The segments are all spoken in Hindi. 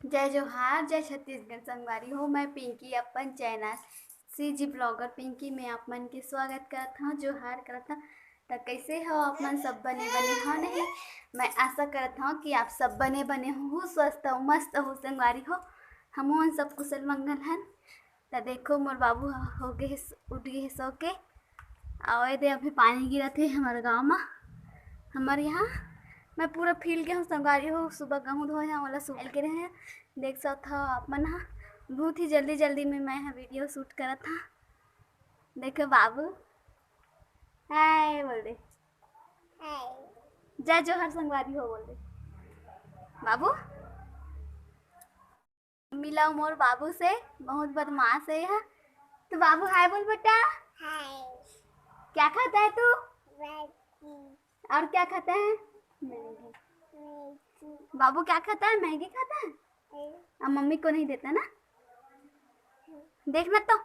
जय जोहार, जय छत्तीसगढ़ संगवारी हो। मैं पिंकी अपन चैनल सीजी ब्लॉगर पिंकी में आप मन के स्वागत करत हूँ, जोहार करत हूँ। तो कैसे हो आप मन? सब बने हो नहीं? मैं आशा करत हूँ कि आप सब बने हो, स्वस्थ हो, मस्त हो संगवारी हो। हम सब कुशल मंगल हन। तो देखो मोर बाबू हो गए उठ गए सो के आवे दे। अभी पानी गिरा थे हमारे गाँव में। हमारे यहाँ मैं पूरा फील के हूँ संगवारी हो। सुबह गेहूँ धोए हैं वाला सुबह के रहे हैं। देख सकते हो आप मन हाँ, बहुत ही जल्दी में मैं यहाँ वीडियो शूट करा था। देखो बाबू हाय बोल दे, जय जोहर संगवारी हो बोल दे बाबू। मिला मोर बाबू से, बहुत बदमाश है यह। तो बाबू हाय बोल बेटा। हाय। क्या खाता है तू? मैगी। और क्या खाता है? मैगी। बाबू क्या खाता है? मैगी खाता है। अब मम्मी को नहीं देता ना, देखना तो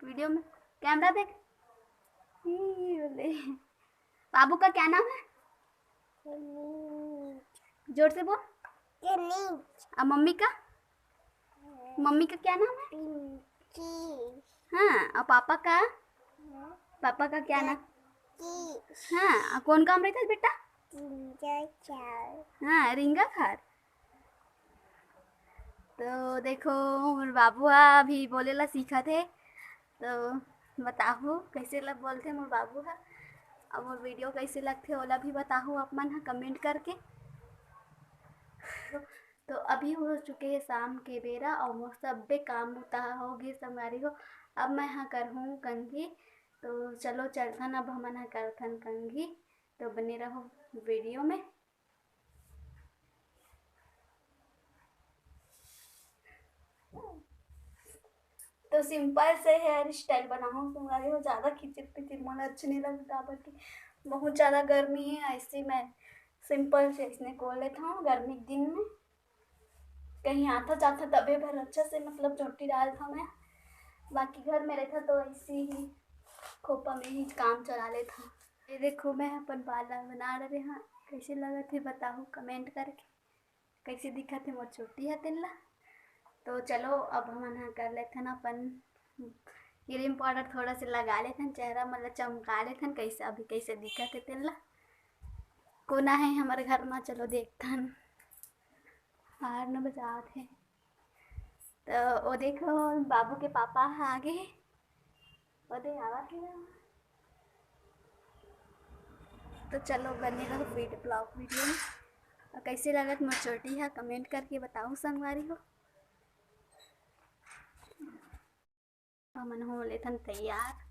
वीडियो में कैमरा देख। बाबू का क्या नाम है? जोर से बोल। अब मम्मी का क्या नाम है? पिंकी। हाँ, और पापा का क्या नाम? हाँ, और कौन काम रहता है बेटा? हाँ, रिंगा खार। तो देखो मोर बाबू अभी बोलेला सीखा थे। तो बताओ कैसे लग बोलते मोर बाबू है। अब मोर वीडियो कैसे लगते ओला भी बताओ आप मन कमेंट करके। तो अभी हो चुके हैं शाम के बेरा और मोर सब बे काम होता हो गए संगवारी हो। अब मैं हाँ करहूँ कंघी। तो चलो चलथन अब हम हाँ करथन कंघी। तो बने रहो वीडियो में। तो सिंपल से हेयर स्टाइल बनाऊँ तुम्हारे हो। ज़्यादा खिचित पिचित मुझे अच्छी नहीं लगता, बल्कि बहुत ज़्यादा गर्मी है। ऐसे मैं सिंपल से इसने खोल लेता हूँ गर्मी के दिन में। कहीं आता जाता तबे भर अच्छा से मतलब चोटी डालता मैं। बाकी घर में रहता तो ऐसे ही खोपा में ही काम चला लेता। ये देखो मैं अपन बाल बना रहे हैं। कैसे लगा थे बताओ कमेंट करके। कैसे दिखा थे मोर चोटी है तिल्ला। तो चलो अब हम ना कर लेते हैं अपन क्रीम पाउडर थोड़ा सा लगा लेते हैं, चेहरा मतलब चमका लेते हैं। कैसे अभी कैसे दिखा थे तिल्ला कोना है हमारे घर में। चलो देखते हैं बाहर न बजात है। तो वो देखो बाबू के पापा आगे वो दे आवा थे। तो चलो बने रहो ब्लॉग वीडियो में। और कैसे लगत मोर चोटी है कमेंट करके बताओ संगवारी हो। हमन हो लेथन तैयार।